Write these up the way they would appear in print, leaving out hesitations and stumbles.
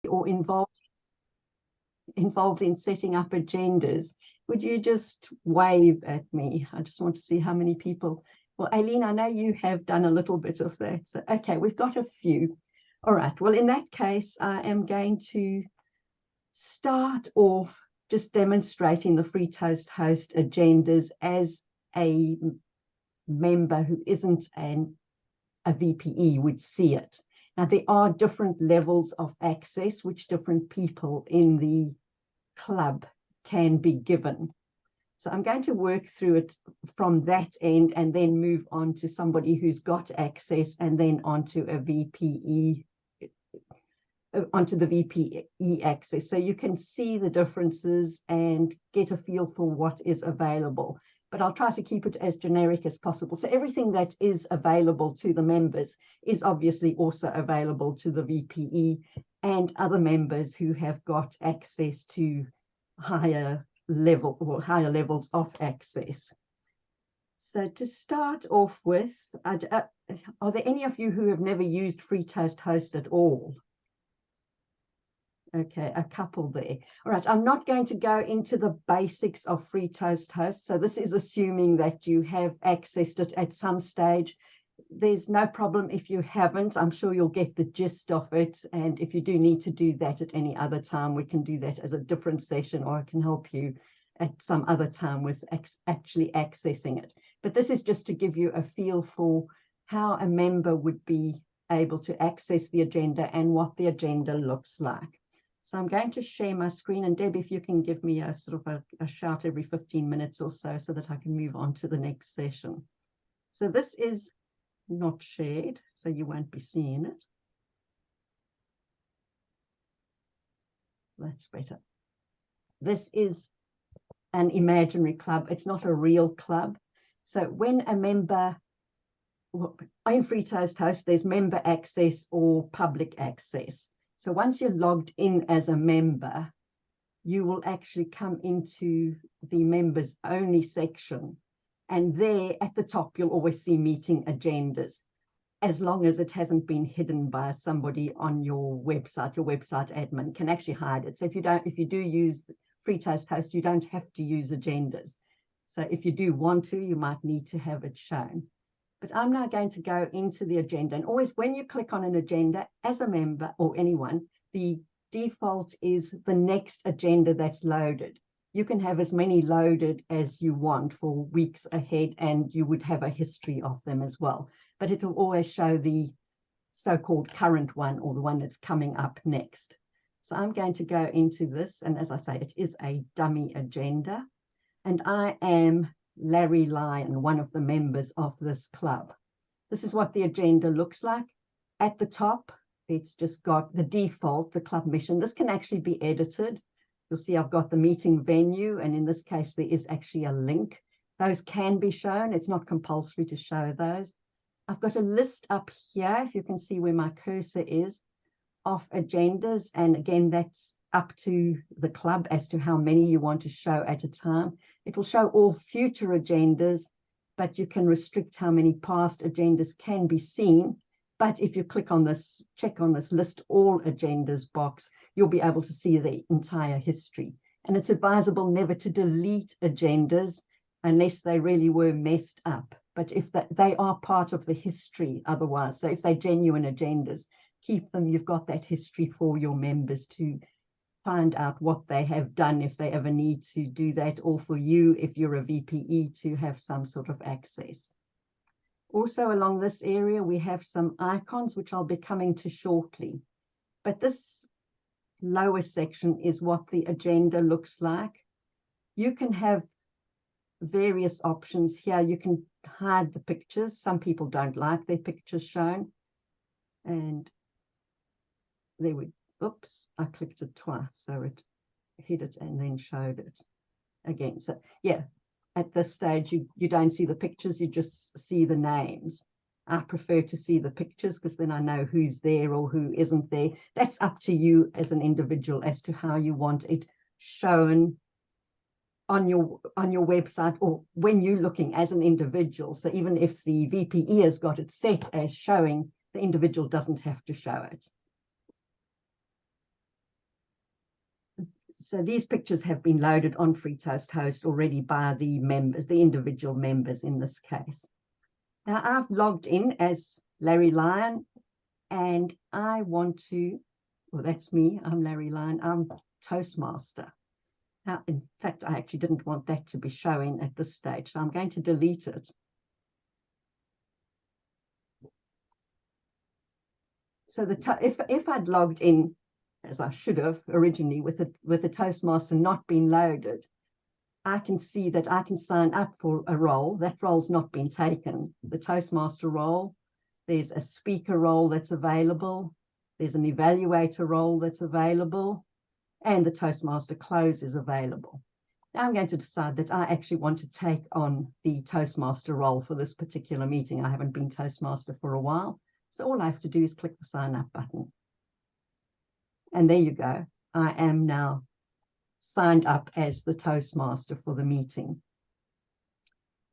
or involved in setting up agendas, would you just wave at me? I just want to see how many people. Well, Aileen, I know you have done a little bit of that. So, okay, we've got a few. All right. Well, in that case, I am going to start off just demonstrating the FreeToastHost agendas as a member who isn't a VPE would see it. Now, there are different levels of access which different people in the club can be given. So I'm going to work through it from that end and then move on to somebody who's got access and then onto a VPE, onto the VPE access. So you can see the differences and get a feel for what is available. But I'll try to keep it as generic as possible. So everything that is available to the members is obviously also available to the VPE and other members who have got access to higher levels of access. So to start off with, are there any of you who have never used FreeToastHost at all? Okay, a couple there. All right, I'm not going to go into the basics of FreeToastHost. So this is assuming that you have accessed it at some stage. There's no problem if you haven't. I'm sure you'll get the gist of it. And if you do need to do that at any other time, we can do that as a different session, or I can help you at some other time with actually accessing it. But this is just to give you a feel for how a member would be able to access the agenda and what the agenda looks like. So I'm going to share my screen, and Deb, if you can give me a sort of a shout every 15 minutes or so that I can move on to the next session. So this is not shared, so you won't be seeing it. That's better. This is an imaginary club. It's not a real club. So when a member, in FreeToastHost, there's member access or public access. So once you're logged in as a member, you will actually come into the members only section. And there at the top, you'll always see meeting agendas, as long as it hasn't been hidden by somebody on your website admin can actually hide it. So if you do use FreeToastHost, you don't have to use agendas. So if you do want to, you might need to have it shown. But I'm now going to go into the agenda. And always when you click on an agenda as a member or anyone, the default is the next agenda that's loaded. You can have as many loaded as you want for weeks ahead, and you would have a history of them as well. But it will always show the so-called current one, or the one that's coming up next. So I'm going to go into this. And as I say, it is a dummy agenda. And I am Larry Lyon, one of the members of this club. This is what the agenda looks like. At the top, it's just got the default, the club mission. This can actually be edited. You'll see I've got the meeting venue, and in this case, there is actually a link. Those can be shown. It's not compulsory to show those. I've got a list up here, if you can see where my cursor is, of agendas. And again, that's up to the club as to how many you want to show at a time. It will show all future agendas, but you can restrict how many past agendas can be seen. But if you click on this, check on this list all agendas box, you'll be able to see the entire history. And it's advisable never to delete agendas unless they really were messed up. But if they are part of the history otherwise, so if they're genuine agendas, keep them. You've got that history for your members to find out what they have done if they ever need to do that, or for you, if you're a VPE, to have some sort of access. Also along this area, we have some icons, which I'll be coming to shortly. But this lower section is what the agenda looks like. You can have various options here. You can hide the pictures. Some people don't like their pictures shown. And there we, oops, I clicked it twice, so it hid it and then showed it again. So yeah, at this stage, you don't see the pictures, you just see the names. I prefer to see the pictures because then I know who's there or who isn't there. That's up to you as an individual as to how you want it shown on your website, or when you're looking as an individual. So even if the VPE has got it set as showing, the individual doesn't have to show it. So these pictures have been loaded on FreeToastHost already by the members, the individual members in this case. Now I've logged in as Larry Lyon, and I want to, well, that's me, I'm Larry Lyon, I'm Toastmaster. Now, in fact, I actually didn't want that to be showing at this stage, so I'm going to delete it. So if I'd logged in, as I should have originally, with the Toastmaster not being loaded, I can see that I can sign up for a role. That role's not been taken. The Toastmaster role, there's a speaker role that's available, there's an evaluator role that's available, and the Toastmaster close is available. Now I'm going to decide that I actually want to take on the Toastmaster role for this particular meeting. I haven't been Toastmaster for a while, so all I have to do is click the sign up button. And there you go. I am now signed up as the Toastmaster for the meeting.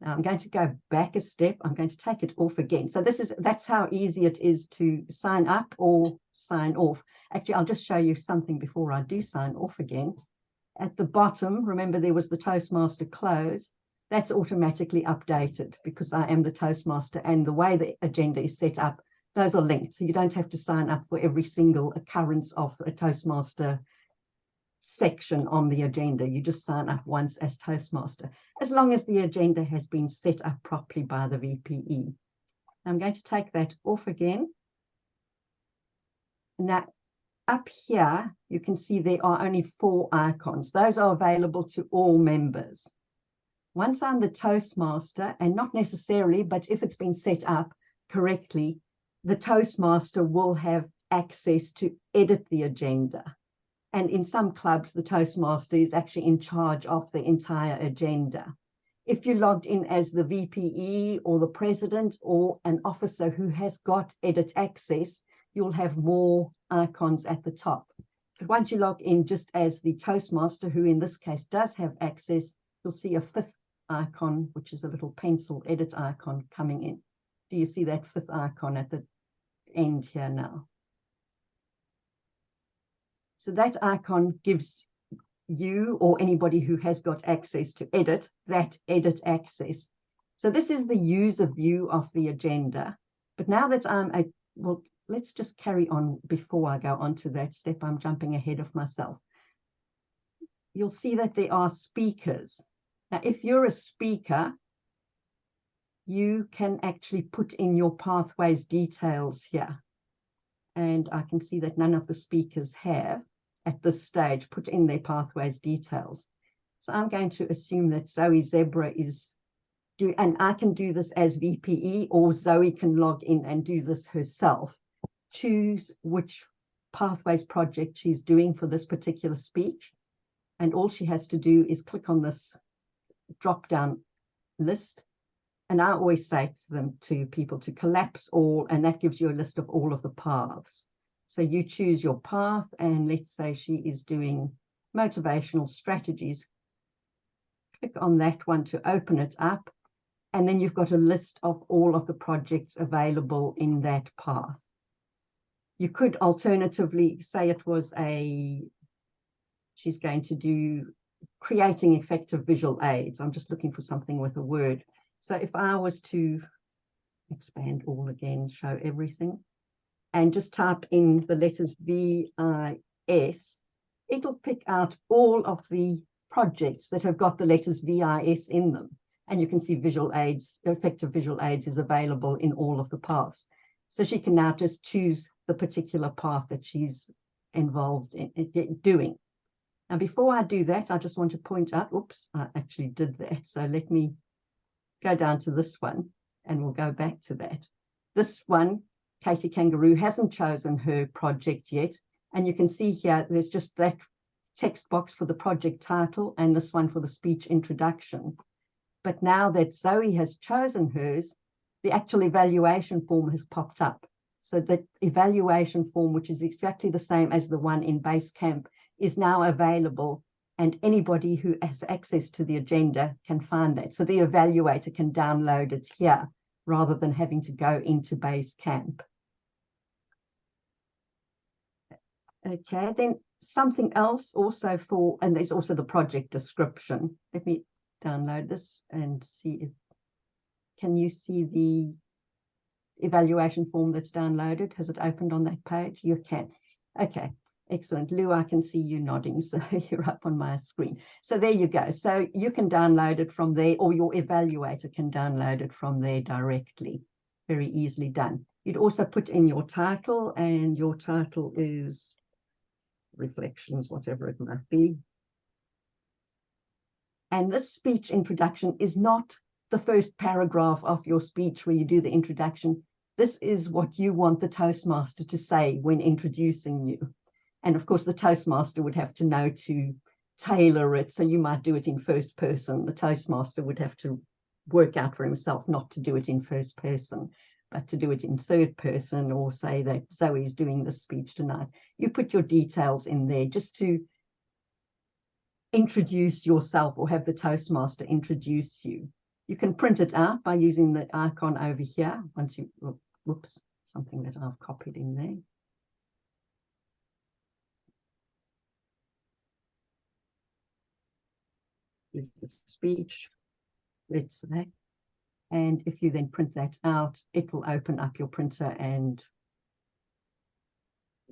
Now I'm going to go back a step. I'm going to take it off again. So that's how easy it is to sign up or sign off. Actually, I'll just show you something before I do sign off again. At the bottom, remember there was the Toastmaster close. That's automatically updated because I am the Toastmaster, and the way the agenda is set up, those are linked. So you don't have to sign up for every single occurrence of a Toastmaster section on the agenda. You just sign up once as Toastmaster, as long as the agenda has been set up properly by the VPE. I'm going to take that off again. Now, up here, you can see there are only 4 icons. Those are available to all members. Once I'm the Toastmaster, and not necessarily, but if it's been set up correctly, the Toastmaster will have access to edit the agenda. And in some clubs, the Toastmaster is actually in charge of the entire agenda. If you logged in as the VPE or the president or an officer who has got edit access, you'll have more icons at the top. But once you log in just as the Toastmaster, who in this case does have access, you'll see a 5th icon, which is a little pencil edit icon coming in. Do you see that 5th icon at the end here now? So that icon gives you or anybody who has got access to edit, that edit access. So this is the user view of the agenda. But now that well, let's just carry on before I go on to that step. I'm jumping ahead of myself. You'll see that there are speakers. Now, if you're a speaker, you can actually put in your pathways details here. And I can see that none of the speakers have, at this stage, put in their pathways details. So I'm going to assume that Zoe Zebra is doing, and I can do this as VPE, or Zoe can log in and do this herself. Choose which pathways project she's doing for this particular speech. And all she has to do is click on this drop-down list. And I always say to people to collapse all, and that gives you a list of all of the paths. So you choose your path, and let's say she is doing motivational strategies. Click on that one to open it up, and then you've got a list of all of the projects available in that path. You could alternatively say it was she's going to do creating effective visual aids. I'm just looking for something with a word. So if I was to expand all again, show everything, and just type in the letters VIS, it'll pick out all of the projects that have got the letters VIS in them. And you can see visual aids, effective visual aids is available in all of the paths. So she can now just choose the particular path that she's involved in doing. Now, before I do that, I just want to point out, oops, I actually did that. So let me go down to this one, and we'll go back to that. This one, Katie Kangaroo, hasn't chosen her project yet. And you can see here, there's just that text box for the project title and this one for the speech introduction. But now that Zoe has chosen hers, the actual evaluation form has popped up. So that evaluation form, which is exactly the same as the one in Basecamp, is now available, and anybody who has access to the agenda can find that. So the evaluator can download it here rather than having to go into Basecamp. Okay, then something else also for, and there's also the project description. Let me download this and see if, can you see the evaluation form that's downloaded? Has it opened on that page? You can. Okay, excellent. Lou, I can see you nodding, so you're up on my screen. So there you go. So you can download it from there, or your evaluator can download it from there directly. Very easily done. You'd also put in your title, and your title is Reflections, whatever it might be. And this speech introduction is not the first paragraph of your speech where you do the introduction. This is what you want the Toastmaster to say when introducing you. And of course, the Toastmaster would have to know to tailor it. So you might do it in first person. The Toastmaster would have to work out for himself not to do it in first person, but to do it in third person, or say that Zoe's doing this speech tonight. You put your details in there just to introduce yourself, or have the Toastmaster introduce you. You can print it out by using the icon over here. Once you, whoops, something that I've copied in there. Is the speech, let's say. And if you then print that out, it will open up your printer and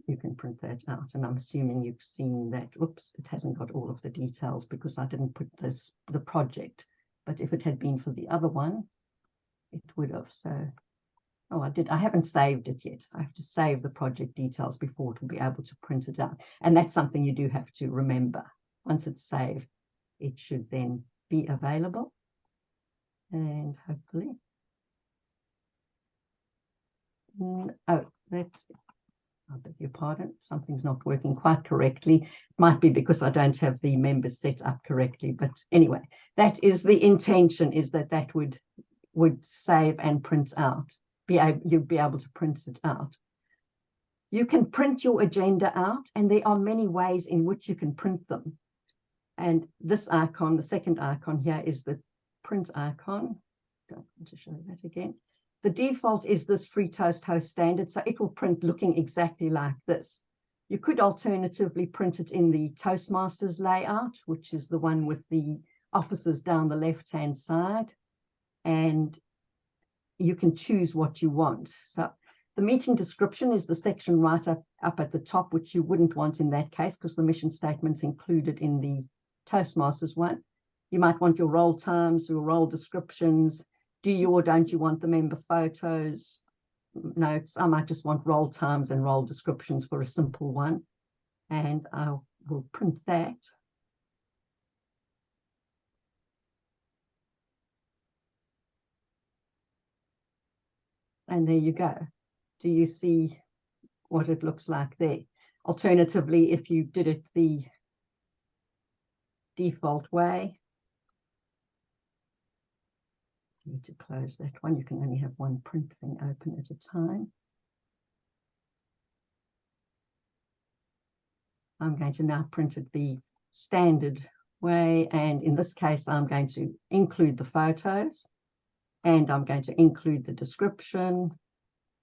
you can print that out. And I'm assuming you've seen that. Oops, it hasn't got all of the details because I didn't put the project. But if it had been for the other one, it would have. So, oh, I haven't saved it yet. I have to save the project details before it will be able to print it out. And that's something you do have to remember. Once it's saved, it should then be available. And hopefully, oh, that's, I beg your pardon, something's not working quite correctly. It might be because I don't have the members set up correctly. But anyway, that is the intention, is that that would save and print out. You'd be able to print it out. You can print your agenda out, and there are many ways in which you can print them. And this icon, the second icon here, is the print icon. Don't want to show that again. The default is this FreeToastHost standard, so it will print looking exactly like this. You could alternatively print it in the Toastmasters layout, which is the one with the offices down the left-hand side, and you can choose what you want. So the meeting description is the section right up at the top, which you wouldn't want in that case because the mission statement's included in the Toastmasters one. You might want your role times, your role descriptions. Do you or don't you want the member photos, notes? I might just want role times and role descriptions for a simple one. And I will print that. And there you go. Do you see what it looks like there? Alternatively, if you did it the default way, I need to close that one. You can only have one print thing open at a time. I'm going to now print it the standard way. And in this case, I'm going to include the photos and I'm going to include the description,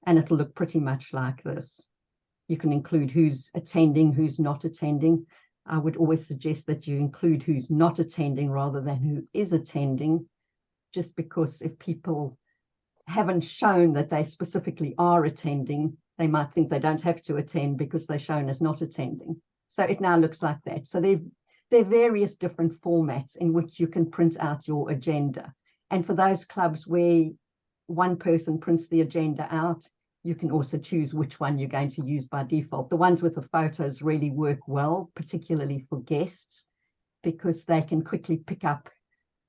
and it'll look pretty much like this. You can include who's attending, who's not attending. I would always suggest that you include who's not attending rather than who is attending, just because if people haven't shown that they specifically are attending, they might think they don't have to attend because they're shown as not attending. So it now looks like that. So there are various different formats in which you can print out your agenda. And for those clubs where one person prints the agenda out, you can also choose which one you're going to use by default. The ones with the photos really work well, particularly for guests, because they can quickly pick up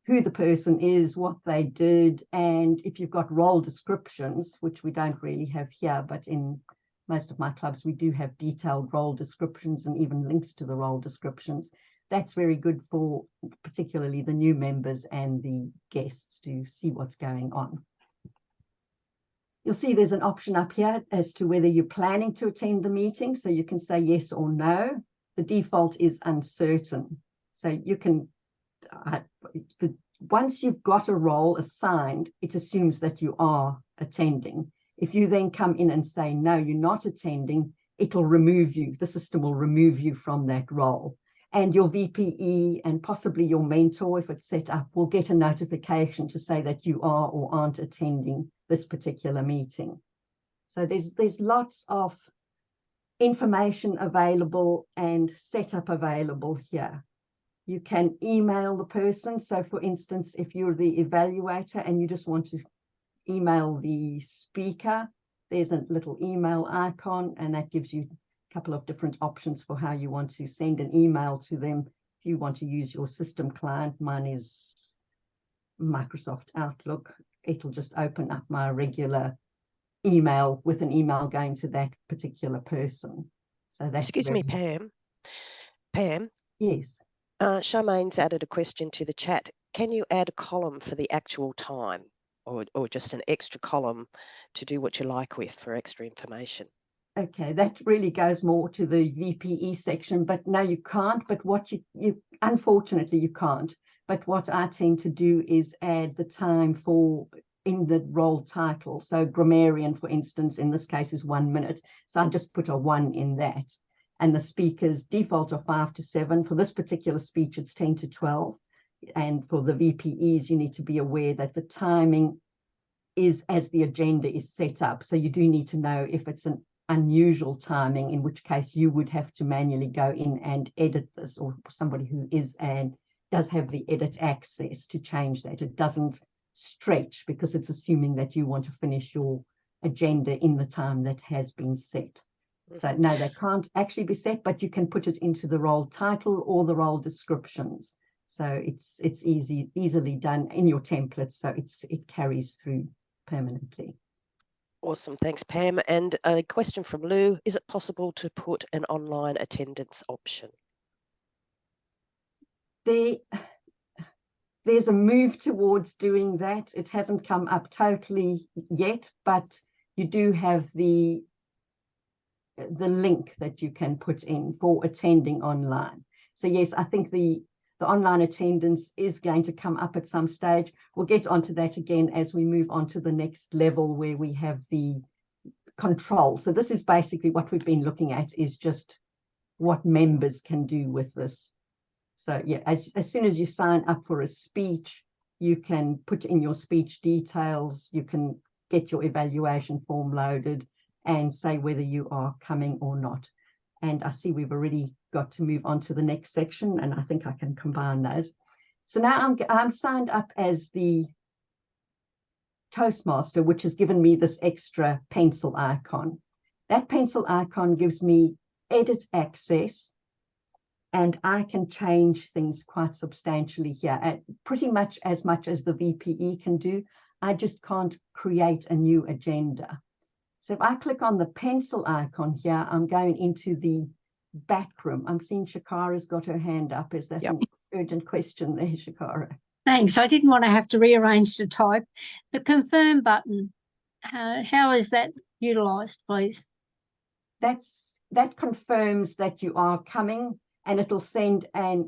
who the person is, what they did, and if you've got role descriptions, which we don't really have here, but in most of my clubs, we do have detailed role descriptions and even links to the role descriptions. That's very good for particularly the new members and the guests to see what's going on. You'll see there's an option up here as to whether you're planning to attend the meeting. So you can say yes or no. The default is uncertain. So you can, once you've got a role assigned, it assumes that you are attending. If you then come in and say, no, you're not attending, it'll remove you. The system will remove you from that role. And your VPE and possibly your mentor, if it's set up, will get a notification to say that you are or aren't attending this particular meeting. So there's lots of information available and setup available here. You can email the person. So for instance, if you're the evaluator and you just want to email the speaker, there's a little email icon, and that gives you a couple of different options for how you want to send an email to them. If you want to use your system client, mine is Microsoft Outlook, it'll just open up my regular email with an email going to that particular person. So that's Excuse me, Pam. Pam? Yes. Charmaine's added a question to the chat. Can you add a column for the actual time, or just an extra column to do what you like with for extra information? Okay, that really goes more to the VPE section, but no, you can't. But what you unfortunately you can't. But what I tend to do is add the time for in the role title. So grammarian, for instance, in this case is 1 minute. So I just put a 1 in that. And the speakers default are 5 to 7. For this particular speech, it's 10 to 12. And for the VPEs, you need to be aware that the timing is as the agenda is set up. So you do need to know if it's an unusual timing, in which case you would have to manually go in and edit this, or somebody who is and does have the edit access to change that. It doesn't stretch because it's assuming that you want to finish your agenda in the time that has been set. So no, they can't actually be set, but you can put it into the role title or the role descriptions. So it's easily done in your templates, so it carries through permanently. Awesome, thanks, Pam. And a question from Lou: is it possible to put an online attendance option? There's a move towards doing that. It hasn't come up totally yet, but you do have the link that you can put in for attending online. So yes, I think the online attendance is going to come up at some stage. We'll get onto that again as we move on to the next level where we have the control. So this is basically what we've been looking at, is just what members can do with this. So yeah, as soon as you sign up for a speech, you can put in your speech details, you can get your evaluation form loaded and say whether you are coming or not. And I see we've already got to move on to the next section, and I think I can combine those. So now I'm signed up as the Toastmaster, which has given me this extra pencil icon. That pencil icon gives me edit access, and I can change things quite substantially here, pretty much as the VPE can do. I just can't create a new agenda. So if I click on the pencil icon here, I'm going into the back room. I'm seeing Shakara's got her hand up. Is that an urgent question there, Shakara? Thanks. I didn't want to have to rearrange to type. The confirm button, how is that utilised, please? That confirms that you are coming, and it'll send a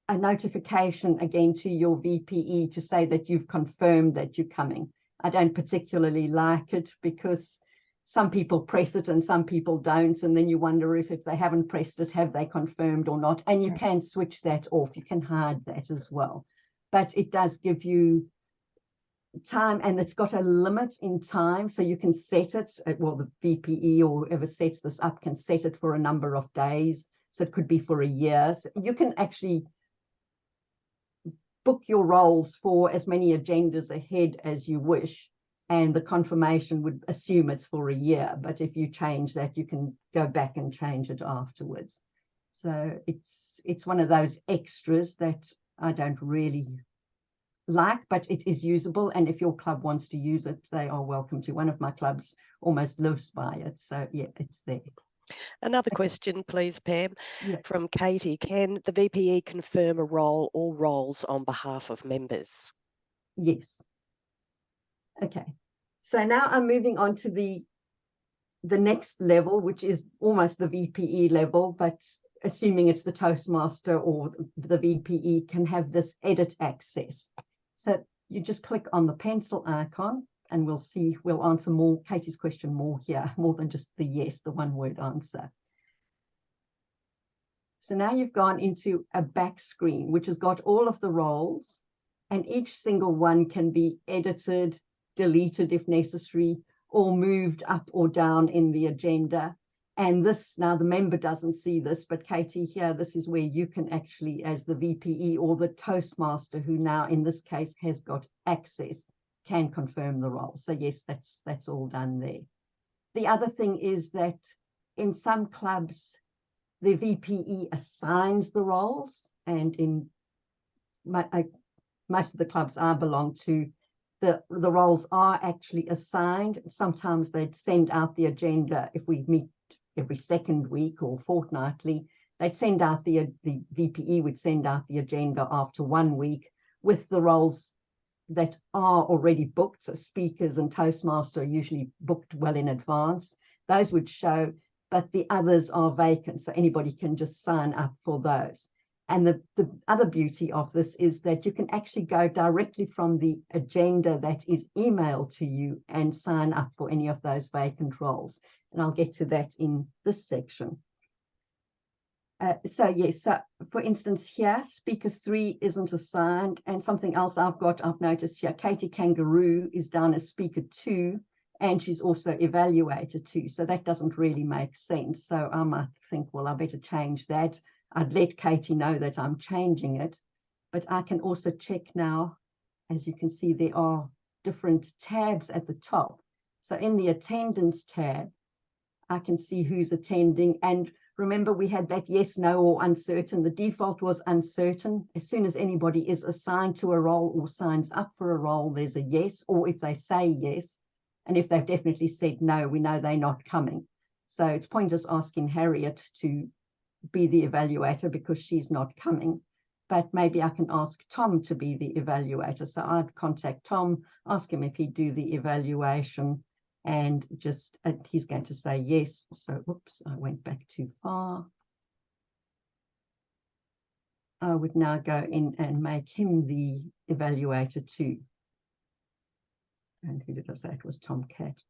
notification again to your VPE to say that you've confirmed that you're coming. I don't particularly like it because some people press it and some people don't, and then you wonder if they haven't pressed it, have they confirmed or not? And you can switch that off. You can hide that as well. But it does give you time, and it's got a limit in time, so you can set it, well, the VPE or whoever sets this up can set it for a number of days. So it could be for a year. So you can actually book your roles for as many agendas ahead as you wish, and the confirmation would assume it's for a year. But if you change that, you can go back and change it afterwards. So it's one of those extras that I don't really like, but it is usable. And if your club wants to use it, they are welcome to. One of my clubs almost lives by it. So yeah, it's there. Another question, please, Pam, yeah. From Katie. Can the VPE confirm a role or roles on behalf of members? Yes. Okay. So now I'm moving on to the next level, which is almost the VPE level, but assuming it's the Toastmaster or the VPE can have this edit access. So you just click on the pencil icon, and we'll answer more Katie's question more here, more than just the yes, the one-word answer. So now you've gone into a back screen, which has got all of the roles, and each single one can be edited, deleted if necessary, or moved up or down in the agenda. And this, now the member doesn't see this, but Katie here, this is where you can actually, as the VPE or the Toastmaster, who now in this case has got access, can confirm the role. So yes, that's all done there. The other thing is that in some clubs, the VPE assigns the roles, and in most of the clubs I belong to, the roles are actually assigned. Sometimes they'd send out the agenda if we meet every second week or fortnightly. They'd send out the VPE would send out the agenda after 1 week with the roles that are already booked. So speakers and Toastmaster are usually booked well in advance. Those would show, but the others are vacant, so anybody can just sign up for those. And the other beauty of this is that you can actually go directly from the agenda that is emailed to you and sign up for any of those vacant roles. And I'll get to that in this section. So yes, so for instance here, speaker 3 isn't assigned, and something else I've noticed here, Katie Kangaroo is down as speaker 2, and she's also evaluator 2, so that doesn't really make sense. So I might think, well, I better change that. I'd let Katie know that I'm changing it, but I can also check now. As you can see, there are different tabs at the top. So in the attendance tab, I can see who's attending, and remember we had that yes, no, or uncertain. The default was uncertain. As soon as anybody is assigned to a role or signs up for a role, there's a yes, or if they say yes, and if they've definitely said no, we know they're not coming. So it's pointless asking Harriet to be the evaluator because she's not coming. But maybe I can ask Tom to be the evaluator. So I'd contact Tom, ask him if he'd do the evaluation, and just he's going to say yes. So whoops, I went back too far. I would now go in and make him the evaluator too. And who did I say? It was Tom Cat.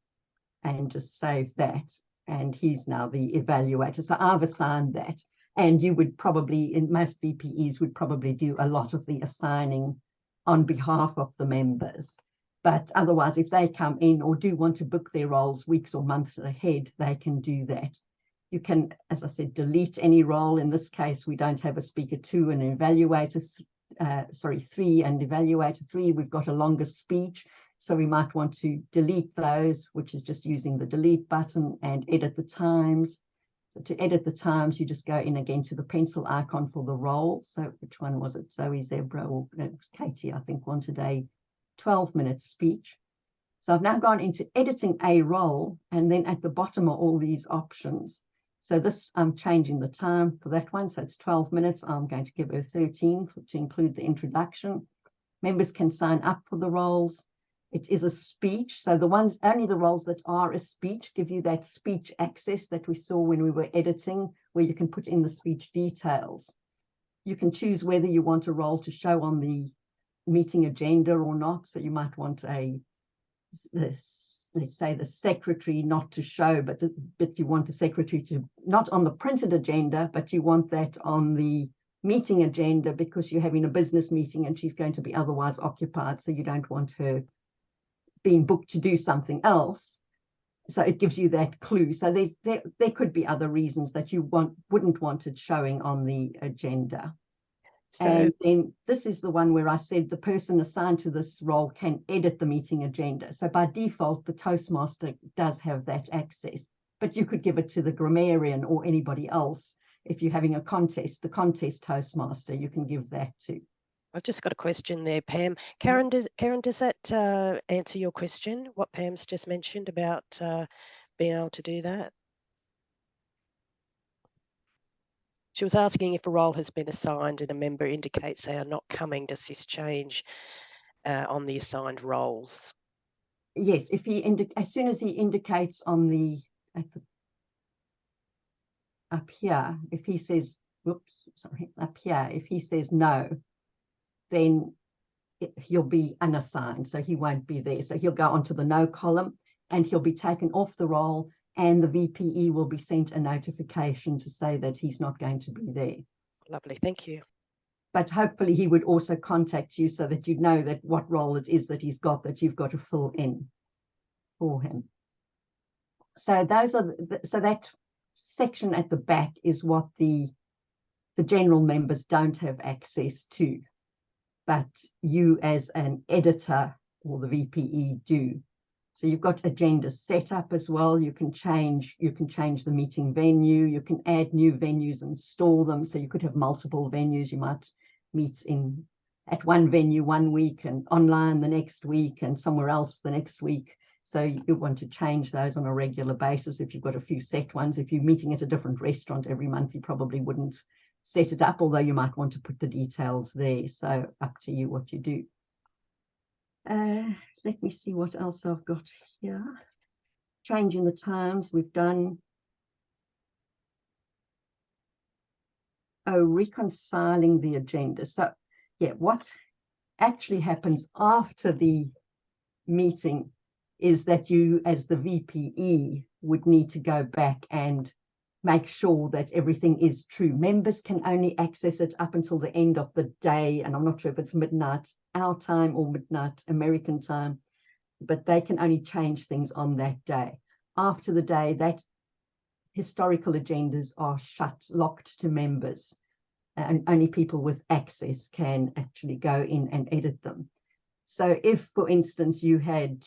And just save that. And he's now the evaluator. So I've assigned that. And you would probably, in most VPEs, would probably do a lot of the assigning on behalf of the members. But otherwise, if they come in or do want to book their roles weeks or months ahead, they can do that. You can, as I said, delete any role. In this case, we don't have a speaker 2 and an evaluator, 3 and evaluator 3. We've got a longer speech. So we might want to delete those, which is just using the delete button, and edit the times. So to edit the times, you just go in again to the pencil icon for the role. So which one was it? Zoe Zebra or Katie, I think, wanted a 12-minute speech. So I've now gone into editing a role, and then at the bottom are all these options. So this, I'm changing the time for that one. So it's 12 minutes. I'm going to give her 13 to include the introduction. Members can sign up for the roles. It is a speech. So only the roles that are a speech give you that speech access that we saw when we were editing, where you can put in the speech details. You can choose whether you want a role to show on the meeting agenda or not. So you might want let's say the secretary not to show, but you want the secretary to not on the printed agenda, but you want that on the meeting agenda because you're having a business meeting and she's going to be otherwise occupied. So you don't want her being booked to do something else. So it gives you that clue. So there could be other reasons that you wouldn't want it showing on the agenda. So, and then this is the one where I said the person assigned to this role can edit the meeting agenda. So by default, the Toastmaster does have that access, but you could give it to the grammarian or anybody else. If you're having a contest, the contest Toastmaster, you can give that to. I've just got a question there, Pam. Karen, does that answer your question, what Pam's just mentioned about being able to do that? She was asking if a role has been assigned and a member indicates they are not coming, does this change on the assigned roles? Yes, if he as soon as he indicates on the up here, if he says, whoops, sorry, up here, if he says no, then he'll be unassigned, so he won't be there. So he'll go onto the no column and he'll be taken off the roll, and the VPE will be sent a notification to say that he's not going to be there. Lovely, thank you. But hopefully he would also contact you so that you know that what role it is that he's got, that you've got to fill in for him. So those are so that section at the back is what the general members don't have access to, but you as an editor or the VPE do. So you've got agendas set up as well. You can change the meeting venue. You can add new venues and store them. So you could have multiple venues. You might meet at one venue one week and online the next week and somewhere else the next week. So you want to change those on a regular basis if you've got a few set ones. If you're meeting at a different restaurant every month, you probably wouldn't set it up, although you might want to put the details there. So up to you what you do. Let me see what else I've got here. Changing the times we've done. Oh, reconciling the agenda. So yeah, what actually happens after the meeting is that you, as the VPE, would need to go back and make sure that everything is true. Members can only access it up until the end of the day, and I'm not sure if it's midnight our time or midnight American time, but they can only change things on that day. After the day, that historical agendas are locked to members, and only people with access can actually go in and edit them. So if, for instance, you had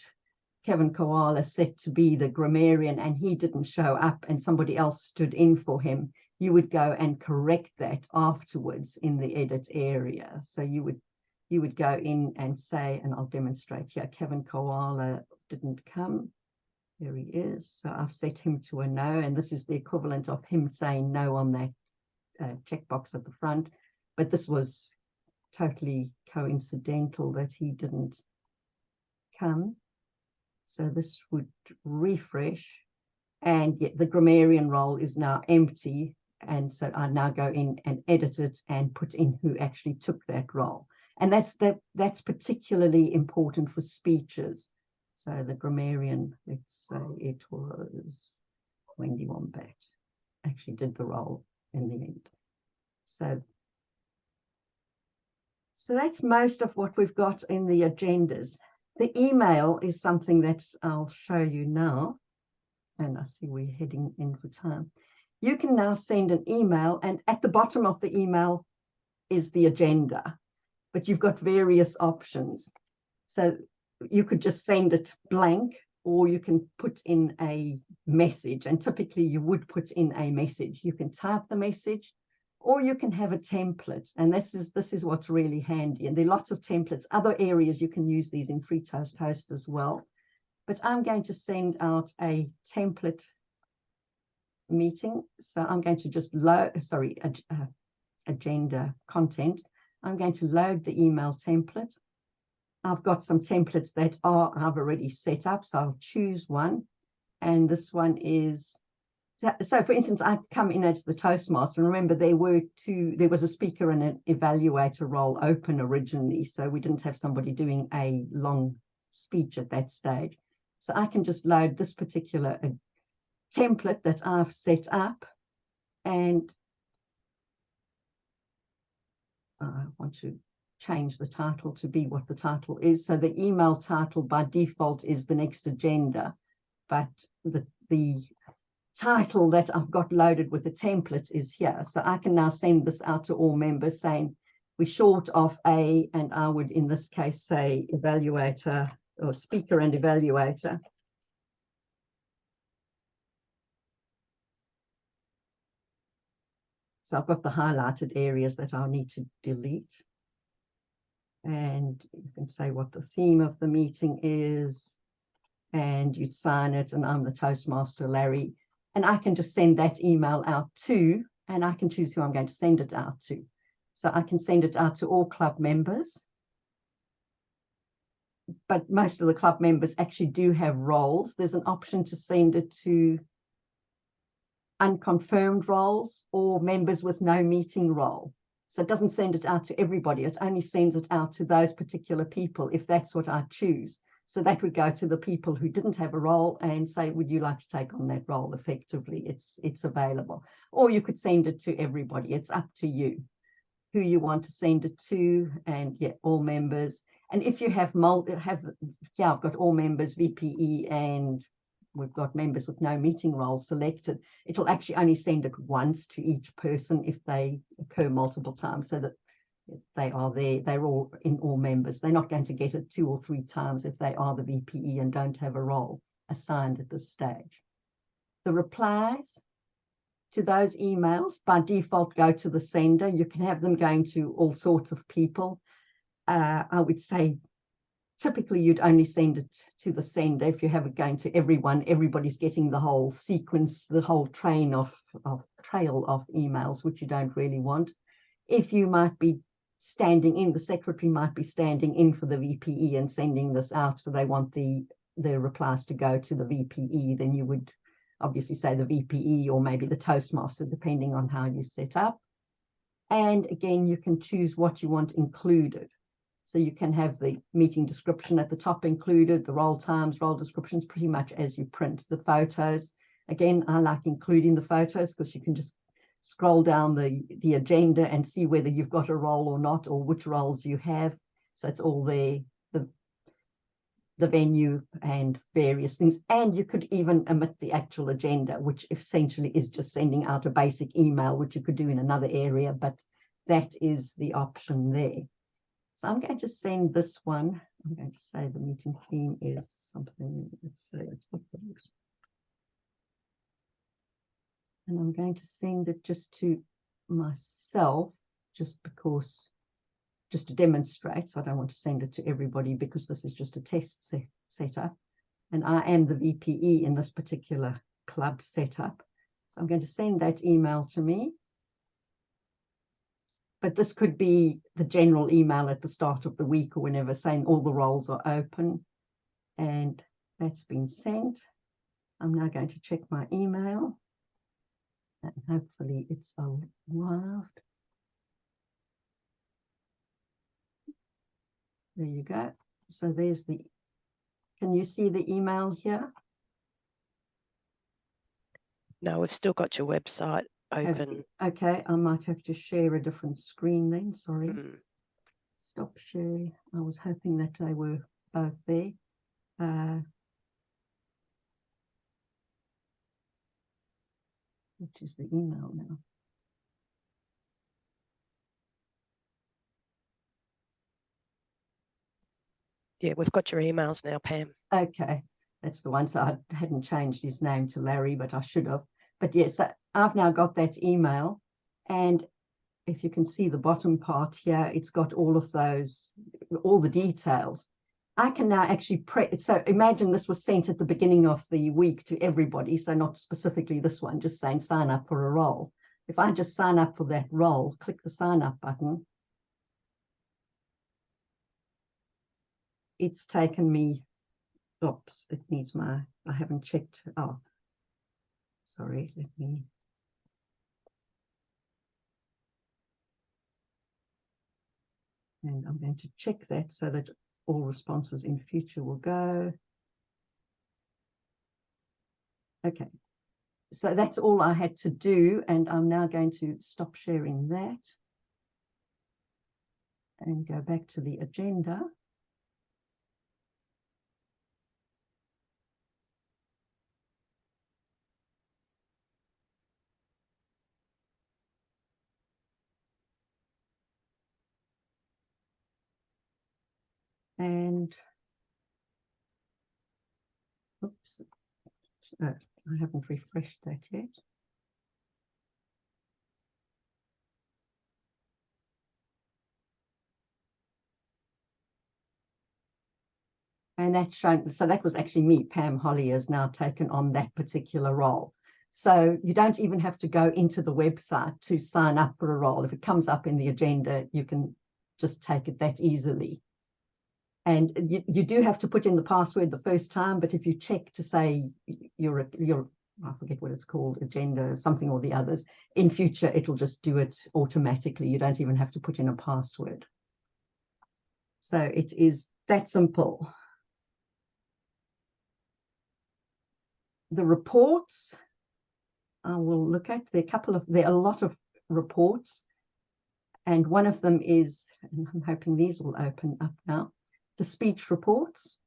Kevin Koala set to be the grammarian and he didn't show up and somebody else stood in for him, you would go and correct that afterwards in the edit area. So you would go in and say, and I'll demonstrate here, Kevin Koala didn't come. There he is. So I've set him to a no, and this is the equivalent of him saying no on that checkbox at the front. But this was totally coincidental that he didn't come. So this would refresh, and yet the grammarian role is now empty. And so I now go in and edit it and put in who actually took that role. And that's particularly important for speeches. So the grammarian, let's say it was Wendy Wombat, actually did the role in the end. So that's most of what we've got in the agendas. The email is something that I'll show you now. And I see we're heading in for time. You can now send an email, and at the bottom of the email is the agenda, but you've got various options. So you could just send it blank, or you can put in a message, and typically you would put in a message. You can type the message, or you can have a template, and this is what's really handy. And there are lots of templates. Other areas you can use these in FreeToastHost as well. But I'm going to send out a template meeting. So I'm going to just agenda content. I'm going to load the email template. I've got some templates that I've already set up, so I'll choose one. And this one is, so for instance, I've come in as the Toastmaster. Remember, there was a speaker and an evaluator role open originally, so we didn't have somebody doing a long speech at that stage. So I can just load this particular template that I've set up, and I want to change the title to be what the title is. So the email title by default is the next agenda, but the title that I've got loaded with the template is here. So I can now send this out to all members saying we're short of a, and I would in this case say evaluator or speaker and evaluator. So I've got the highlighted areas that I'll need to delete. And you can say what the theme of the meeting is, and you'd sign it, and I'm the Toastmaster, Larry. And I can just send that email out to, and I can choose who I'm going to send it out to. So I can send it out to all club members. But most of the club members actually do have roles. There's an option to send it to unconfirmed roles or members with no meeting role. So it doesn't send it out to everybody. It only sends it out to those particular people, if that's what I choose. So that would go to the people who didn't have a role and say, would you like to take on that role effectively? It's available. Or you could send it to everybody. It's up to you who you want to send it to, and yeah, all members. And if you have I've got all members, VPE, and we've got members with no meeting roles selected, it'll actually only send it once to each person if they occur multiple times, so that they are there, they're all in all members. They're not going to get it 2 or 3 times if they are the VPE and don't have a role assigned at this stage. The replies to those emails by default go to the sender. You can have them going to all sorts of people. I would say typically you'd only send it to the sender. If you have it going to everyone, everybody's getting the whole sequence, the whole trail of emails, which you don't really want. If you might be standing in, the secretary might be standing in for the VPE and sending this out, so they want the replies to go to the VPE, then you would obviously say the VPE or maybe the Toastmaster, depending on how you set up. And again, you can choose what you want included. So you can have the meeting description at the top included, the role times, role descriptions, pretty much as you print. The photos, again, I like including the photos because you can just scroll down the agenda and see whether you've got a role or not, or which roles you have. So it's all there, the venue and various things. And you could even omit the actual agenda, which essentially is just sending out a basic email, which you could do in another area, but that is the option there. So I'm going to send this one. I'm going to say the meeting theme is something, let's say it's and I'm going to send it just to myself, just to demonstrate. So I don't want to send it to everybody because this is just a test setup. And I am the VPE in this particular club setup. So I'm going to send that email to me. But this could be the general email at the start of the week or whenever, saying all the roles are open. And that's been sent. I'm now going to check my email. And hopefully it's arrived. There you go. So there's can you see the email here? No, we've still got your website open. Okay, I might have to share a different screen then, sorry. Stop share. I was hoping that they were both there. Which is the email now? Yeah, we've got your emails now, Pam. Okay, that's the one. So I hadn't changed his name to Larry, but I should have. But yes, so I've now got that email. And if you can see the bottom part here, it's got all of those, all the details. I can now actually so imagine this was sent at the beginning of the week to everybody. So not specifically this one, just saying sign up for a role. If I just sign up for that role, click the sign up button, it's taken me, oops, it needs I haven't checked. Oh, sorry, let me. And I'm going to check that so that all responses in future will go. Okay, so that's all I had to do, and I'm now going to stop sharing that and go back to the agenda. And oops, I haven't refreshed that yet. And that's shown, so that was actually me. Pam Holly has now taken on that particular role. So you don't even have to go into the website to sign up for a role. If it comes up in the agenda, you can just take it that easily. And you do have to put in the password the first time, but if you check to say you're I forget what it's called, agenda, something or the others. In future, it'll just do it automatically. You don't even have to put in a password. So it is that simple. The reports, I will look at. There are a lot of reports. And one of them is, and I'm hoping these will open up now, the speech reports.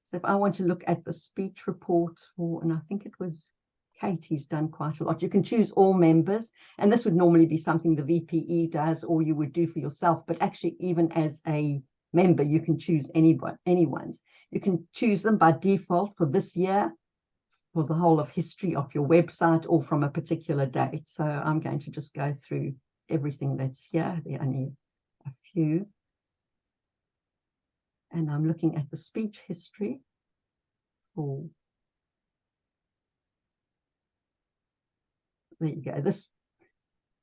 So if I want to look at the speech report for, and I think it was Katie's done quite a lot, you can choose all members, and this would normally be something the VPE does or you would do for yourself, but actually even as a member, you can choose anyone's. You can choose them by default for this year, for the whole of history of your website, or from a particular date. So I'm going to just go through everything that's here. There are only a few. And I'm looking at the speech history for, there you go. This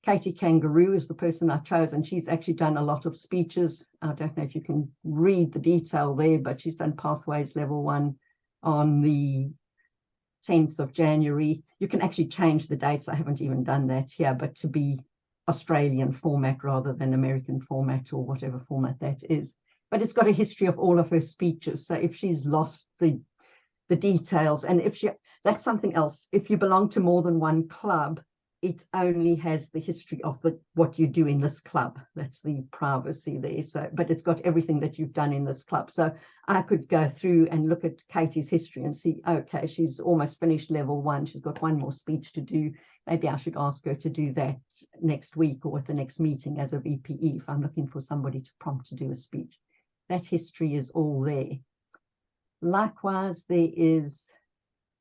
Katie Kangaroo is the person I chose, and she's actually done a lot of speeches. I don't know if you can read the detail there, but she's done Pathways Level 1 on the 10th of January. You can actually change the dates. I haven't even done that here, but to be Australian format rather than American format or whatever format that is. But it's got a history of all of her speeches. So if she's lost the details, and if that's something else. If you belong to more than one club, it only has the history of what you do in this club. That's the privacy there. So, but it's got everything that you've done in this club. So I could go through and look at Katie's history and see, okay, she's almost finished level 1. She's got one more speech to do. Maybe I should ask her to do that next week or at the next meeting as a VPE if I'm looking for somebody to prompt to do a speech. That history is all there. Likewise, there is,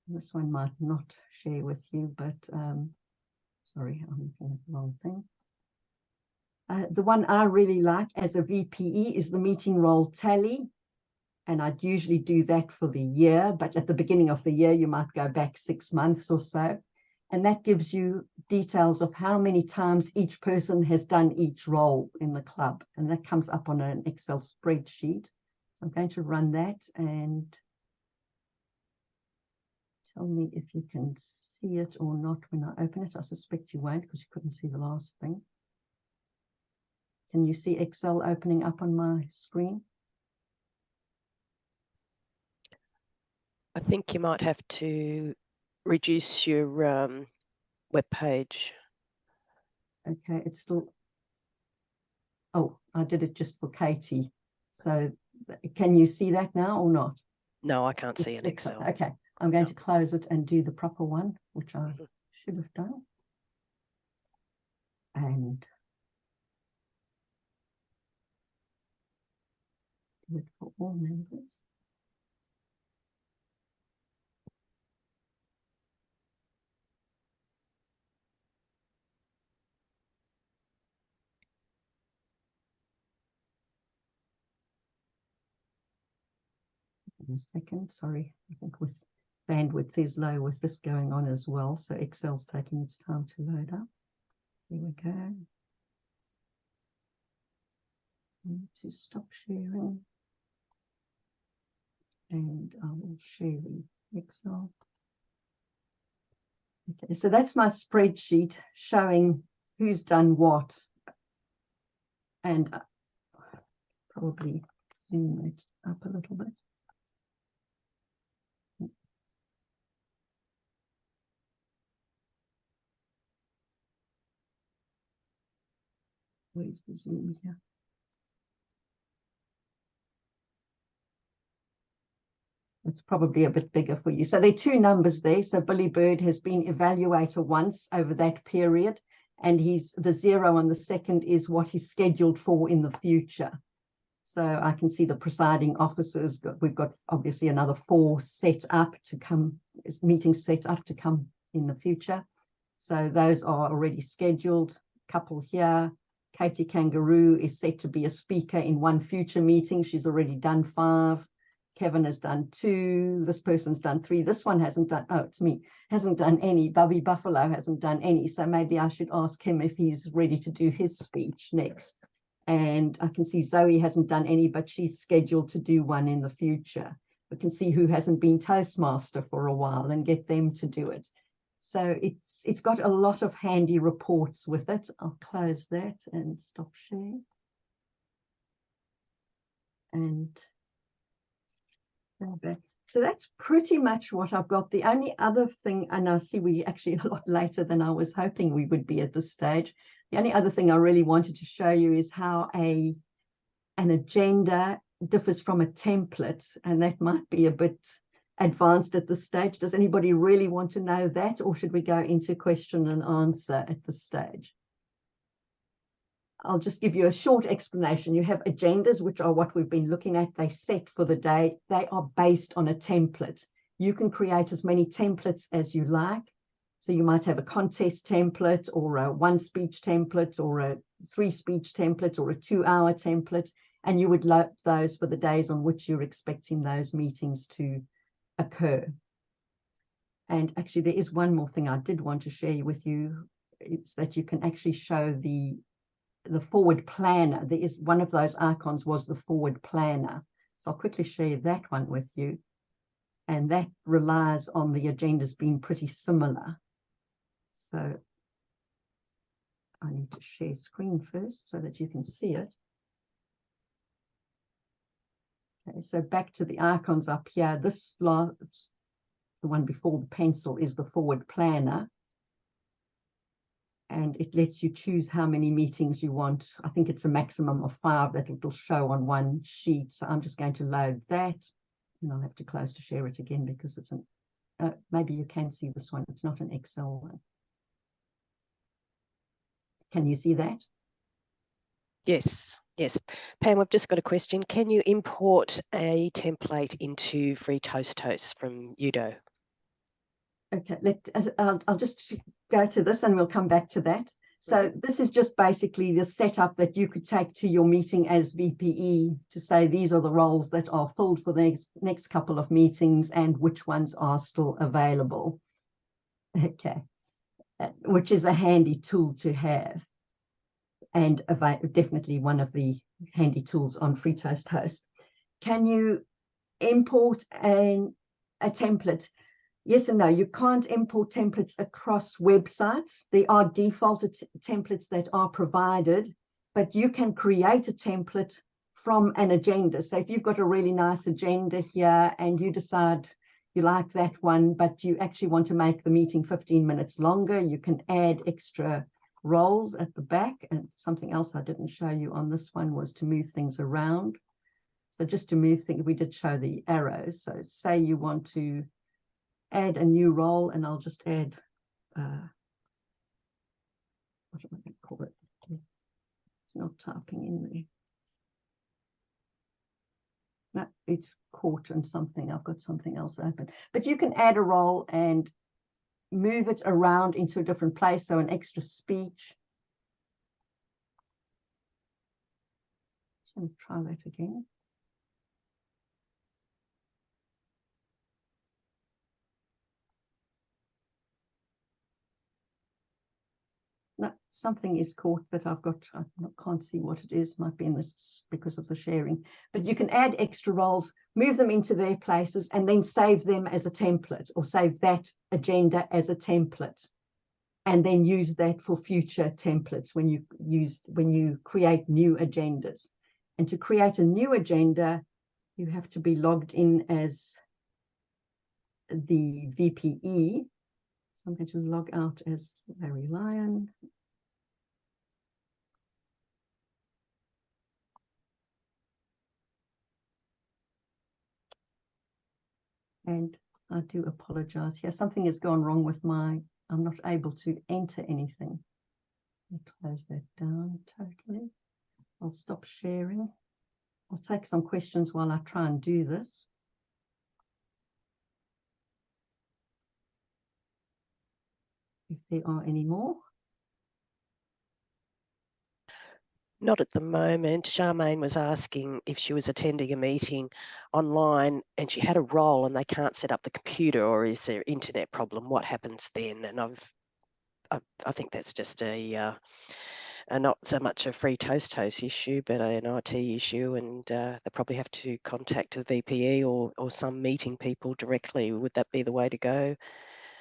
this one might not share with you, but sorry, I'm looking at the wrong thing. The one I really like as a VPE is the meeting roll tally. And I'd usually do that for the year, but at the beginning of the year, you might go back 6 months or so. And that gives you details of how many times each person has done each role in the club. And that comes up on an Excel spreadsheet. So I'm going to run that and tell me if you can see it or not when I open it. I suspect you won't because you couldn't see the last thing. Can you see Excel opening up on my screen? I think you might have to reduce your web page. Okay, it's still, oh, I did it just for Katie. So can you see that now or not? No, I can't see an It's, Excel. okay, I'm going to close it and do the proper one, which I should have done. And do it for all members. In a second, sorry, I think with bandwidth is low with this going on as well, so Excel's taking its time to load up. Here we go. I need to stop sharing, and I will share the Excel. Okay, so that's my spreadsheet showing who's done what, and probably zoom it up a little bit. Where's the zoom here? It's probably a bit bigger for you. So there are 2 numbers there. So Billy Bird has been evaluator once over that period, and the 0 on the second is what he's scheduled for in the future. So I can see the presiding officers. We've got obviously another 4 set up to come, meetings set up to come in the future. So those are already scheduled. Couple here. Katie Kangaroo is set to be a speaker in 1 future meeting. She's already done 5. Kevin has done 2. This person's done 3. This one hasn't done, oh, it's me, hasn't done any. Bobby Buffalo hasn't done any. So maybe I should ask him if he's ready to do his speech next. And I can see Zoe hasn't done any, but she's scheduled to do one in the future. we can see who hasn't been Toastmaster for a while and get them to do it. So it's got a lot of handy reports with it. I'll close that and stop sharing. And so that's pretty much what I've got. The only other thing, and I see we actually a lot later than I was hoping we would be at this stage. The only other thing I really wanted to show you is how an agenda differs from a template, and that might be a bit advanced at this stage. Does anybody really want to know that, or should we go into question and answer at this stage? I'll just give you a short explanation. You have agendas, which are what we've been looking at. They set for the day. They are based on a template. You can create as many templates as you like. So you might have a contest template, or a 1-speech template, or a 3-speech template, or a 2-hour template, and you would load those for the days on which you're expecting those meetings to occur. And actually, there is one more thing I did want to share with you. It's that you can actually show the forward planner. There is one of those icons was the forward planner. So I'll quickly share that one with you. And that relies on the agendas being pretty similar. So I need to share screen first so that you can see it. Okay, so back to the icons up here. This last, the one before the pencil, is the forward planner. And it lets you choose how many meetings you want. I think it's a maximum of 5 that it'll show on one sheet. So I'm just going to load that. And I'll have to close to share it again because it's an, maybe you can see this one. It's not an Excel one. Can you see that? Yes, yes. Pam, we've just got a question. Can you import a template into FreeToastHost from Udo? Okay, I'll just go to this and we'll come back to that. So this is just basically the setup that you could take to your meeting as VPE to say these are the roles that are filled for the next couple of meetings and which ones are still available. Okay, which is a handy tool to have, and definitely one of the handy tools on FreeToastHost. Can you import a template? Yes and no. You can't import templates across websites. There are defaulted templates that are provided, but you can create a template from an agenda. So if you've got a really nice agenda here and you decide you like that one, but you actually want to make the meeting 15 minutes longer, you can add extra roles at the back. And something else I didn't show you on this one was to move things around. So just to move things, we did show the arrows. So say you want to add a new role, and I'll just add, what am I going to call it? It's not typing in there. No, it's caught in something. I've got something else open. But you can add a role and move it around into a different place. So an extra speech. So try that again. No, something is caught that I can't see what it is. Might be in this because of the sharing. But you can add extra roles, move them into their places, and then save them as a template, or save that agenda as a template, and then use that for future templates when you create new agendas. And to create a new agenda, you have to be logged in as the VPE. So I'm going to log out as Larry Lyon. And I do apologize here. Something has gone wrong with I'm not able to enter anything. Let me close that down totally. I'll stop sharing. I'll take some questions while I try and do this. If there are any more. Not at the moment. Charmaine was asking if she was attending a meeting online and she had a role and they can't set up the computer, or is there internet problem? What happens then? And I think that's just a not so much a FreeToastHost issue, but an IT issue, and they probably have to contact the VPE or some meeting people directly. Would that be the way to go,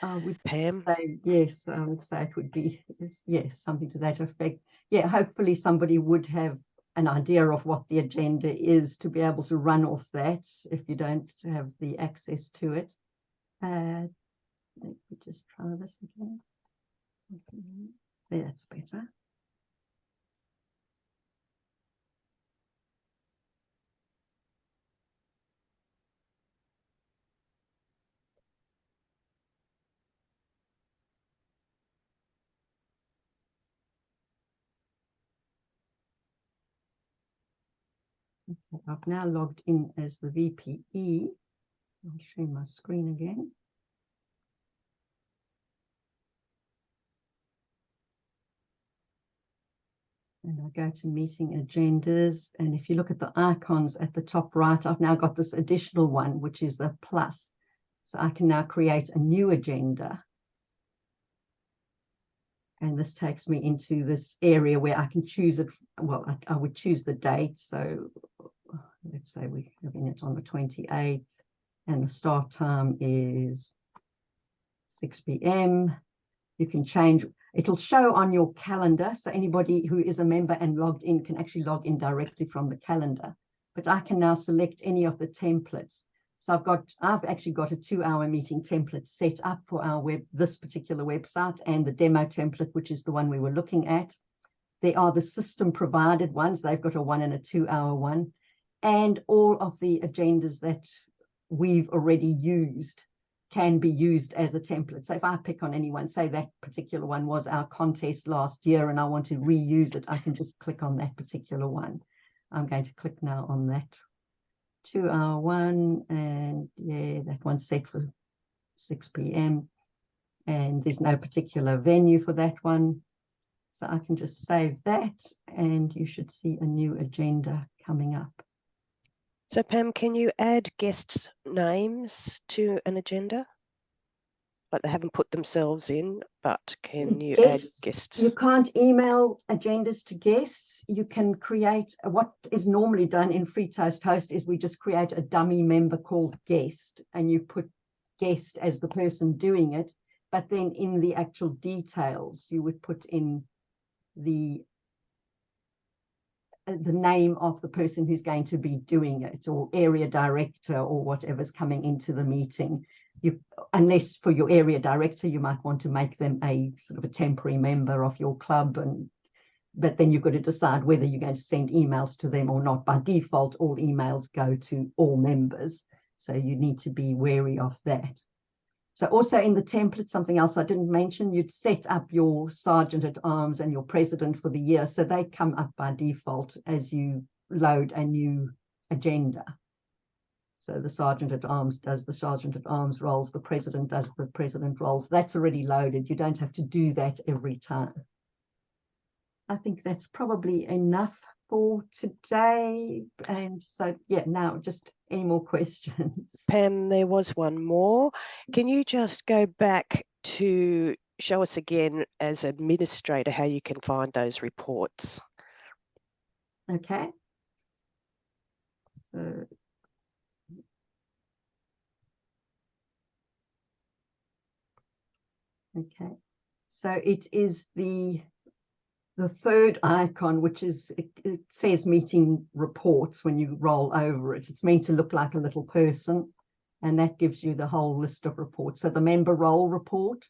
I would Pam? say yes. I would say it would be yes, something to that effect. Yeah, hopefully somebody would have an idea of what the agenda is to be able to run off that if you don't have the access to it. Let me just try this again. That's better. Okay, I've now logged in as the VPE. I'll share my screen again. And I go to meeting agendas. And if you look at the icons at the top right, I've now got this additional one, which is the plus. So I can now create a new agenda. And this takes me into this area where I can choose it. Well, I would choose the date. So let's say we're having it on the 28th and the start time is 6 p.m. You can change, it'll show on your calendar. So anybody who is a member and logged in can actually log in directly from the calendar. But I can now select any of the templates. So I've actually got a 2-hour meeting template set up for this particular website, and the demo template, which is the one we were looking at. There are the system provided ones. They've got a 1 and a 2-hour one, and all of the agendas that we've already used can be used as a template. So if I pick on anyone, say that particular one was our contest last year and I want to reuse it, I can just click on that particular one. I'm going to click now on that 2-hour one, and yeah, that one's set for 6 p.m. and there's no particular venue for that one. So I can just save that and you should see a new agenda coming up. So Pam, can you add guests' names to an agenda? Like they haven't put themselves in, but can you add guests? You can't email agendas to guests. You can create, what is normally done in FreeToastHost is we just create a dummy member called guest, and you put guest as the person doing it. But then in the actual details, you would put in the name of the person who's going to be doing it, or area director, or whatever's coming into the meeting. Unless for your area director, you might want to make them a sort of a temporary member of your club, but then you've got to decide whether you're going to send emails to them or not. By default, all emails go to all members, so you need to be wary of that. So also in the template, something else I didn't mention, you'd set up your sergeant at arms and your president for the year. So they come up by default as you load a new agenda. So the sergeant at arms does the sergeant at arms roles, the president does the president roles. That's already loaded. You don't have to do that every time. I think that's probably enough for today. And so, yeah, now just any more questions? Pam, there was one more. Can you just go back to show us again as administrator how you can find those reports? Okay. So okay, so it is the third icon, which is, it says meeting reports when you roll over it. It's meant to look like a little person, and that gives you the whole list of reports. So the member role report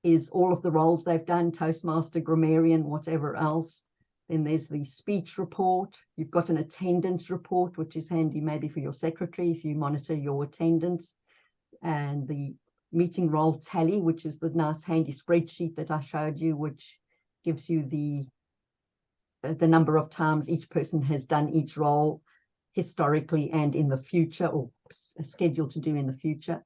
is all of the roles they've done, Toastmaster, grammarian, whatever else. Then there's the speech report. You've got an attendance report, which is handy maybe for your secretary if you monitor your attendance. And the meeting role tally, which is the nice handy spreadsheet that I showed you, which gives you the number of times each person has done each role historically and in the future, or scheduled to do in the future.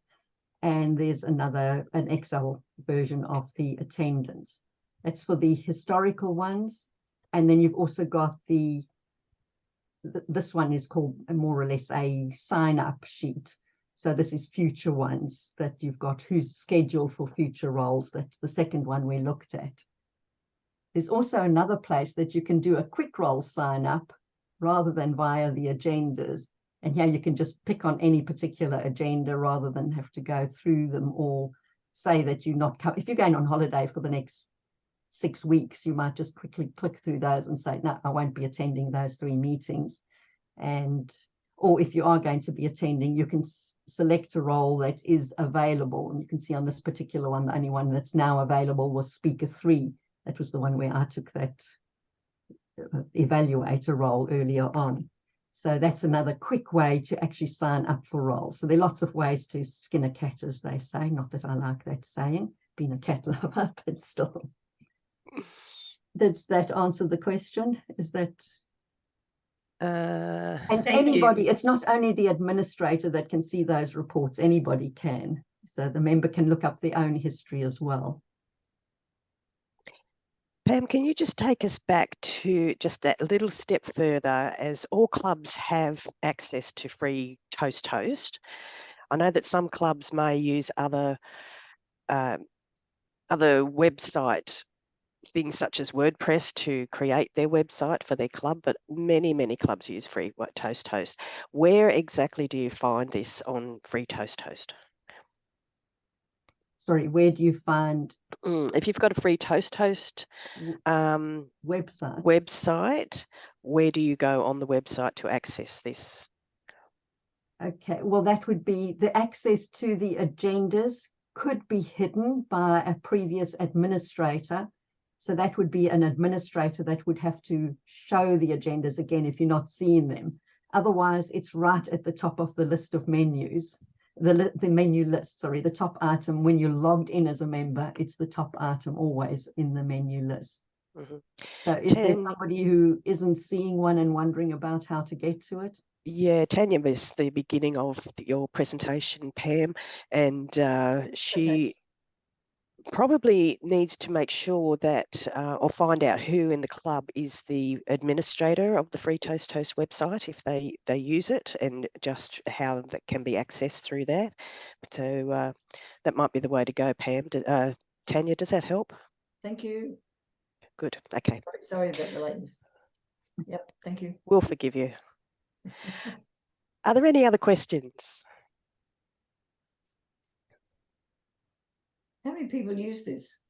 And there's an Excel version of the attendance. That's for the historical ones. And then you've also got this one is called more or less a sign-up sheet. So this is future ones that you've got who's scheduled for future roles. That's the second one we looked at. There's also another place that you can do a quick roll sign up rather than via the agendas. And here you can just pick on any particular agenda rather than have to go through them, or say that you're not, if you're going on holiday for the next 6 weeks, you might just quickly click through those and say, no, I won't be attending those 3 meetings. Or if you are going to be attending, you can select a role that is available. And you can see on this particular one, the only one that's now available was Speaker 3. That was the one where I took that evaluator role earlier on. So that's another quick way to actually sign up for roles. So there are lots of ways to skin a cat, as they say. Not that I like that saying, being a cat lover, but still. Does that answer the question? Is that... and anybody, it's not only the administrator that can see those reports, anybody can. So the member can look up their own history as well. Pam, can you just take us back to just that little step further, as all clubs have access to FreeToastHost? I know that some clubs may use other website things such as WordPress to create their website for their club, but many clubs use FreeToastHost. Where exactly do you find this on FreeToastHost? Sorry, where do you find? If you've got a FreeToastHost website, where do you go on the website to access this? Okay, well, that would be the access to the agendas could be hidden by a previous administrator. So that would be an administrator that would have to show the agendas again if you're not seeing them. Otherwise, it's right at the top of the list of menus. The menu list, sorry, the top item. When you're logged in as a member, it's the top item always in the menu list. Mm-hmm. So is there somebody who isn't seeing one and wondering about how to get to it? Yeah, Tanya missed the beginning of your presentation, Pam, and she probably needs to make sure that or find out who in the club is the administrator of the FreeToastHost website, if they use it, and just how that can be accessed through that. So that might be the way to go, Pam. Tanya, does that help? Thank you. Good. Okay. Sorry about the lateness. Yep. Thank you. We'll forgive you. Are there any other questions? How many people use this?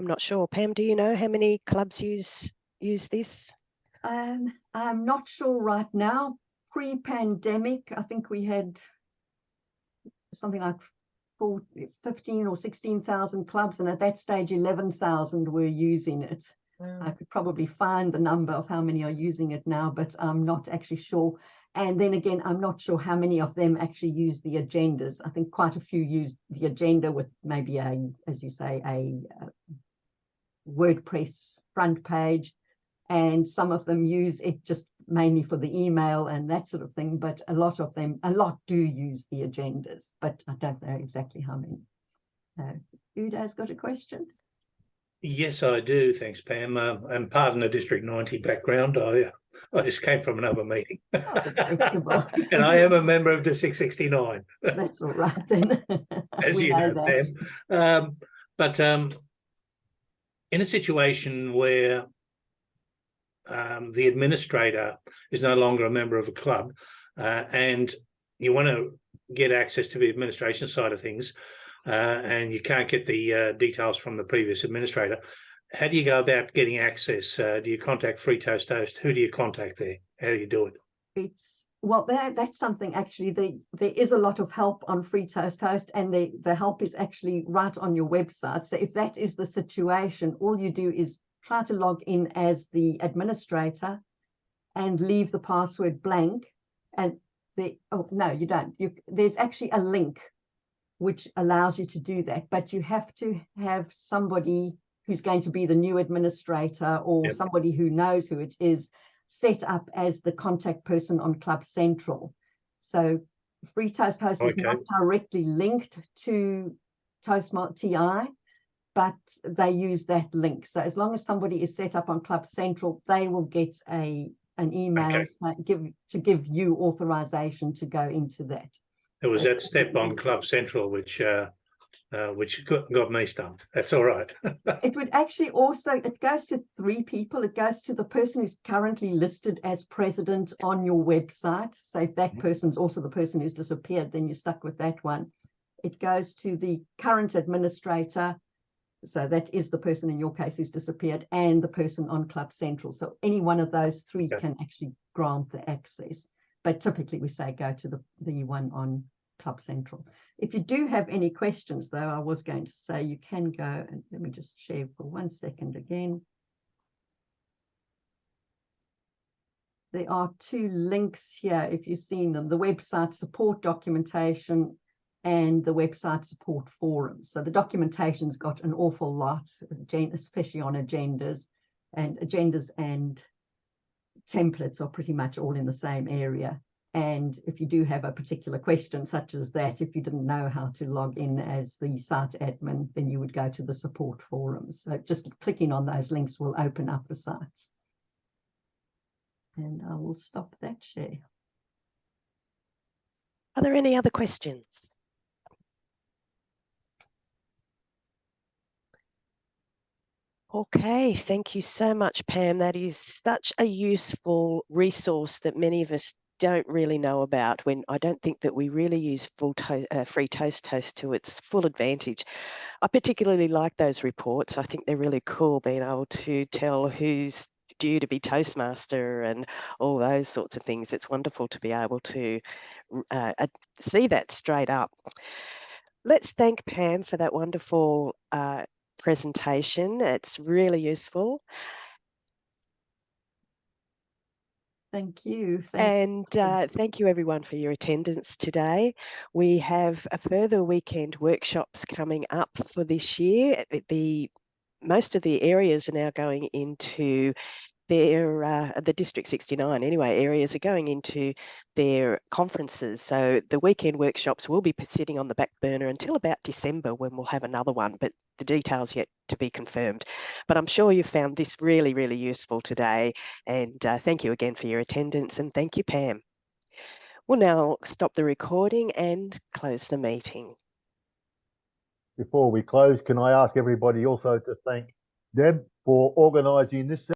I'm not sure. Pam, do you know how many clubs use this? I'm not sure right now. Pre-pandemic, I think we had something like 15 or 16,000 clubs, and at that stage 11,000 were using it. Wow. I could probably find the number of how many are using it now, but I'm not actually sure. And then again, I'm not sure how many of them actually use the agendas. I think quite a few use the agenda with maybe as you say, a WordPress front page, and some of them use it just mainly for the email and that sort of thing. But a lot do use the agendas, but I don't know exactly how many. Udo's got a question. Yes, I do. Thanks, Pam. And pardon the District 90 background. I just came from another meeting. And I am a member of District 69. That's all right then. As you know, Pam. But in a situation where the administrator is no longer a member of a club and you want to get access to the administration side of things, and you can't get the details from the previous administrator, how do you go about getting access? Do you contact FreeToastHost? Who do you contact there? How do you do it? That's something actually. There is a lot of help on FreeToastHost, and the help is actually right on your website. So if that is the situation, all you do is try to log in as the administrator and leave the password blank. And no, you don't. There's actually a link which allows you to do that, but you have to have somebody who's going to be the new administrator, or somebody who knows who it is, set up as the contact person on Club Central. So FreeToastHost is not directly linked to Toastmart TI, but they use that link. So as long as somebody is set up on Club Central, they will get an email to give you authorization to go into that. There was that step on Club Central, which which got me stumped. That's all right. It would actually also, it goes to 3 people. It goes to the person who's currently listed as president on your website. So if that person's also the person who's disappeared, then you're stuck with that one. It goes to the current administrator. So that is the person in your case who's disappeared, and the person on Club Central. So any one of those 3 can actually grant the access. But typically we say go to the one on Club Central. If you do have any questions, though, I was going to say you can go, and let me just share for 1 second again. There are 2 links here, if you've seen them, the website support documentation and the website support forums. So the documentation's got an awful lot, especially on agendas and templates are pretty much all in the same area. And if you do have a particular question such as that, if you didn't know how to log in as the site admin, then you would go to the support forums. So just clicking on those links will open up the sites. And I will stop that share. Are there any other questions? Okay, thank you so much, Pam. That is such a useful resource that many of us don't really know about. When I don't think that we really use FreeToastHost to its full advantage. I particularly like those reports. I think they're really cool, being able to tell who's due to be Toastmaster and all those sorts of things. It's wonderful to be able to see that straight up. Let's thank Pam for that wonderful presentation. It's really useful. Thank you. Thank you everyone for your attendance today. We have a further weekend workshops coming up for this year. Most of the areas are now going into their, the District 69 anyway, areas are going into their conferences. So the weekend workshops will be sitting on the back burner until about December, when we'll have another one, but the details yet to be confirmed. But I'm sure you found this really, really useful today. And thank you again for your attendance, and thank you, Pam. We'll now stop the recording and close the meeting. Before we close, can I ask everybody also to thank Deb for organising this